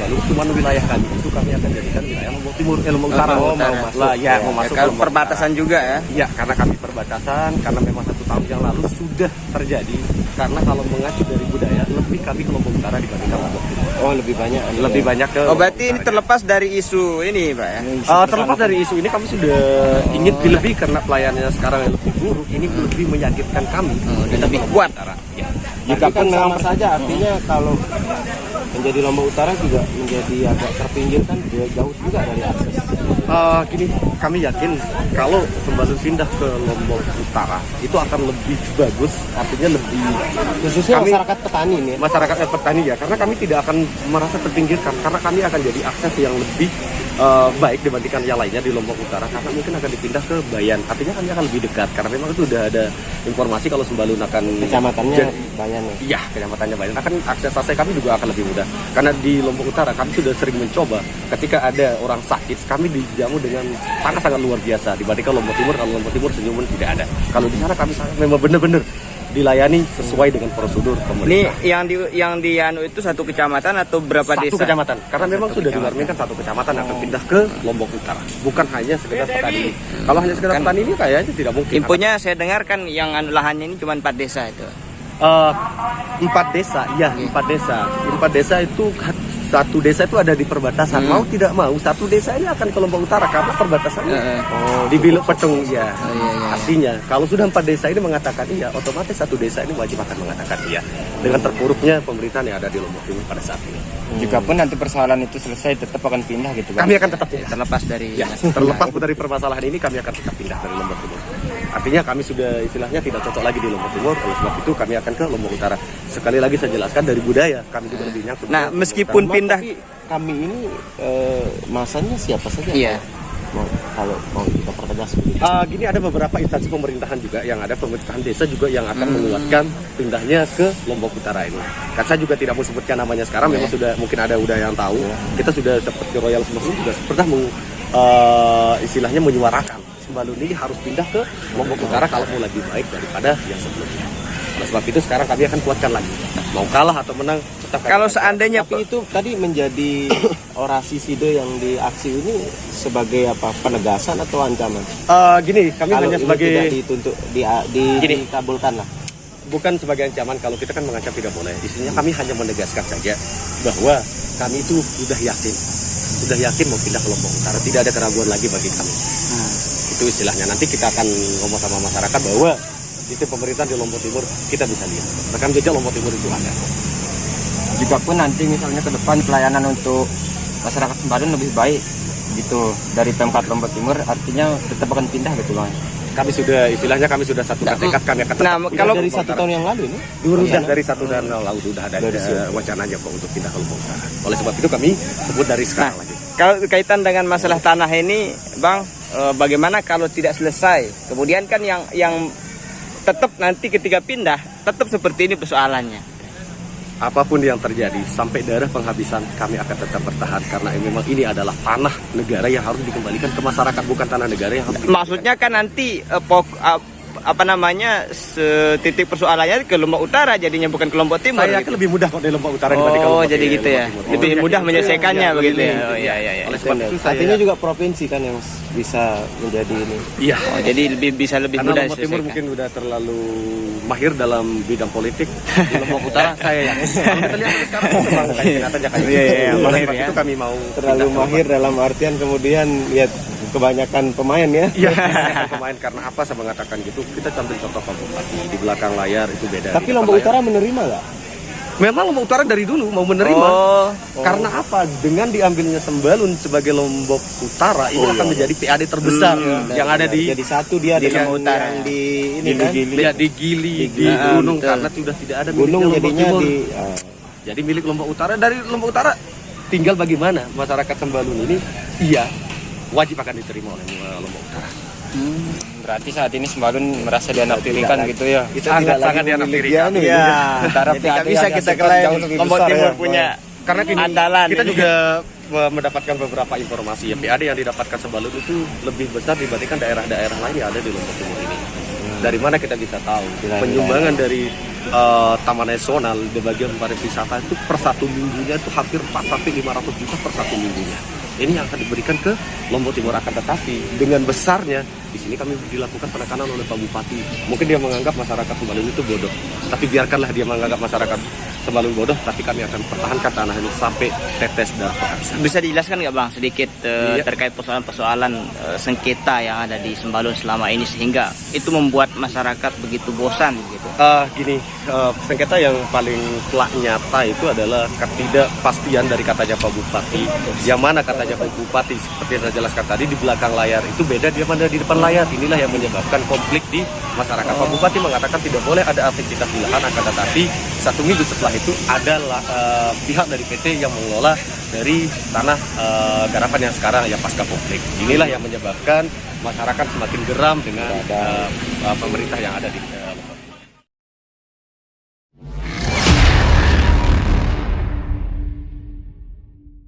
Sembalun cuma wilayah kami, itu kami akan jadikan wilayah Lombok Timur, Lombok Utara. Mau masuk lah ya, mau masuk kalau ke perbatasan Utara. juga ya. Ya, karena kami perbatasan, karena memang 1 tahun yang lalu sudah terjadi. Karena kalau mengacu dari budaya, lebih kami ke Lombok Utara dibandingkan Lombok Timur. Oh, lebih banyak. Lebih banyak ke. Oh, berarti ini terlepas dari isu ini, Pak ya. Terlepas dari isu ini, kami sudah ingin lebih karena pelayanannya sekarang yang lebih buruk. Ini lebih meyakinkan kami. Dan lebih kuat. Ya. Jika pun sama saja, artinya kalau menjadi Lombok Utara juga menjadi agak terpinggir kan dia jauh juga dari akses. Gini, kami yakin kalau Sembalun pindah ke Lombok Utara itu akan lebih bagus, artinya lebih Khususnya kami, masyarakat petani nih. masyarakat petani ya, karena kami tidak akan merasa terpinggirkan, karena kami akan jadi akses yang lebih baik dibandingkan yang lainnya di Lombok Utara, karena mungkin akan dipindah ke Bayan, artinya kami akan lebih dekat, karena memang itu udah ada informasi kalau Sembalun akan Kecamatannya Bayan ya. iya, kecamatannya Bayan, akan akses kami juga akan lebih mudah, karena di Lombok Utara kami sudah sering mencoba ketika ada orang sakit, kami dijamu dengan sangat luar biasa dibandingkan Lombok Timur. Kalau Lombok Timur senyuman tidak ada, kalau di sana kami sangat memang benar-benar dilayani sesuai dengan prosedur pemerintah. Ini yang di Anu itu 1 kecamatan atau berapa Satu desa? kecamatan, karena memang Satu sudah kecamatan. dilarminkan 1 kecamatan akan pindah ke Lombok Utara, bukan hanya sekedar petani. Kalau hanya sekedar Kan petani ini kayaknya tidak mungkin. Infonya saya dengar kan yang lahannya ini cuma 4 desa itu. 4 desa, iya 4 desa. 4 desa itu 1 desa itu ada di perbatasan. Mau tidak mau 1 desa ini akan ke Lombok Utara karena perbatasannya di Biluk Petung ya. Artinya kalau sudah 4 desa ini mengatakan iya, otomatis 1 desa ini wajib akan mengatakan iya dengan terpuruknya pemerintahan yang ada di Lombok Timur pada saat ini. Jika pun nanti persoalan itu selesai tetap akan pindah gitu Bang. Kami akan tetap pindah. Terlepas dari Ya, terlepas dari permasalahan ini kami akan tetap pindah dari Lombok Timur. Artinya kami sudah istilahnya tidak cocok lagi di Lombok Timur, oleh sebab itu kami akan ke Lombok Utara. Sekali lagi saya jelaskan dari budaya, kami juga lebih nyangkut. Nah, meskipun pindah Tapi kami ini masanya siapa saja? Iya. Kalau mau kita pertegas begitu. Gini, ada beberapa instansi pemerintahan juga yang ada, pemerintahan desa juga yang akan menguatkan pindahnya ke Lombok Utara ini. Kan saya juga tidak mau sebutkan namanya sekarang, memang sudah mungkin ada udah yang tahu. Kita sudah seperti Royal Sembalun juga pernah istilahnya menyuarakan Sembalun ini harus pindah ke Lombok Utara kalau mau lebih baik daripada yang sebelumnya. Oleh sebab itu sekarang kami akan kuatkan lagi. Mau kalah atau menang, tetap kami kalau akan seandainya Tapi itu tadi menjadi orasi SIDE yang di aksi ini sebagai apa? Penegasan atau ancaman? gini, kami Kalau hanya ini sebagai tidak dituntut Gini. dikabulkan lah. bukan sebagai ancaman. Kalau kita kan mengancam tidak boleh. Isinya kami hanya menegaskan saja bahwa kami itu sudah yakin mau pindah ke Lombok Utara. Tidak ada keraguan lagi bagi kami. Itu istilahnya. Nanti kita akan ngomong sama masyarakat bahwa sistem pemerintahan di Lombok Timur kita bisa lihat. Rekam jejak Lombok Timur itu ada. Jika pun nanti misalnya ke depan pelayanan untuk masyarakat Sembalun lebih baik gitu dari Pemkab Lombok Timur, artinya tetap akan pindah gitu Bang. Kami sudah istilahnya satukan tekad, kami akan tetap Nah, pindah kalau ke Dari Lombok 1 Utara. tahun yang lalu ini. Sudah dari 1 tahun yang lalu sudah ada Dari situ. wacananya kok untuk pindah ke Lombok Utara. Oleh sebab itu kami sebut dari sekarang lagi. kalau kaitan dengan masalah tanah ini, Bang, bagaimana kalau tidak selesai? Kemudian kan yang tetap nanti ketika pindah tetap seperti ini persoalannya. Apapun yang terjadi sampai darah penghabisan kami akan tetap bertahan karena memang ini adalah tanah negara yang harus dikembalikan ke masyarakat, bukan tanah negara yang harus Maksudnya kan nanti titik persoalannya ke Lombok Utara jadinya, bukan ke Lombok Timur. saya yakin lebih mudah kok di Lombok Utara dibandingkan Oh, Lombok jadi Timur. gitu ya. Lombok Timur. Lebih Iya, mudah iya, menyelesaikannya iya, begitu iya, ya. Oh, iya. iya. Oleh sebab itu saya Artinya juga provinsi kan yang bisa menjadi ini. iya. Oh, jadi bisa lebih Karena mudah Lombok Timur diselesaikan. mungkin udah terlalu mahir dalam bidang politik. Di Lombok Utara saya yakin. Kalau kita lihat sekarang memang kayak kelihatannya kayak Iya, iya, gitu. Oleh mahir sebab ya. itu kami mau Terlalu pindah ke mahir dalam artian kemudian lihat kebanyakan pemain ya. Iya, pemain karena apa saya mengatakan gitu? Kita ambil contoh Pak Bupati di belakang layar itu beda. Tapi Di depan Lombok layar. Utara menerima nggak? Memang Lombok Utara dari dulu mau menerima. Oh. Karena apa? Dengan diambilnya Sembalun sebagai Lombok Utara ini akan menjadi PAD terbesar yang ada di Jadi satu dia di dengan Lombok Utara. yang di ini kan. di Gili, di Gili. Gunung Betul. karena sudah tidak ada Gunung miliknya Lombok jadinya Timur. di Jadi milik Lombok Utara. Dari Lombok Utara tinggal bagaimana masyarakat Sembalun ini iya wajib akan diterima oleh Lombok Utara. berarti saat ini Sembalun merasa dianaktirikan gitu ya. Itu sangat dianaktirikan. Iya. Jadi nggak bisa kita klaim Lombok Timur punya Karena gini, andalan kita ini. juga mendapatkan beberapa informasi ya, PAD yang didapatkan Sembalun itu lebih besar dibandingkan daerah-daerah lain yang ada di Lombok Timur ini. Dari mana kita bisa tahu penyumbangan dari taman nasional di bagian pariwisata itu per satu minggunya itu hampir 400-500 juta per satu minggunya. Ini yang akan diberikan ke Lombok Timur, akan tetapi dengan besarnya di sini kami dilakukan penekanan oleh Pak Bupati. Mungkin dia menganggap masyarakat Sembalun itu bodoh, tapi biarkanlah dia menganggap masyarakat Sembalun bodoh, tapi kami akan pertahankan tanah ini sampai tetes darah penghabisan. Bisa dijelaskan nggak Bang sedikit terkait persoalan-persoalan sengketa yang ada di Sembalun selama ini sehingga itu membuat masyarakat begitu bosan gitu? Sengketa yang paling telak nyata itu adalah ketidakpastian dari katanya Pak Bupati. Yang mana katanya Pak Bupati seperti yang saya jelaskan tadi di belakang layar itu beda dia pada di depan layar. Inilah yang menyebabkan konflik di masyarakat. Pak Bupati mengatakan tidak boleh ada aktivitas di lahan, akan tetapi 1 minggu setelah itu ada pihak dari PT yang mengelola dari tanah garapan yang sekarang ya pasca konflik. Inilah yang menyebabkan masyarakat semakin geram dengan pemerintah yang ada di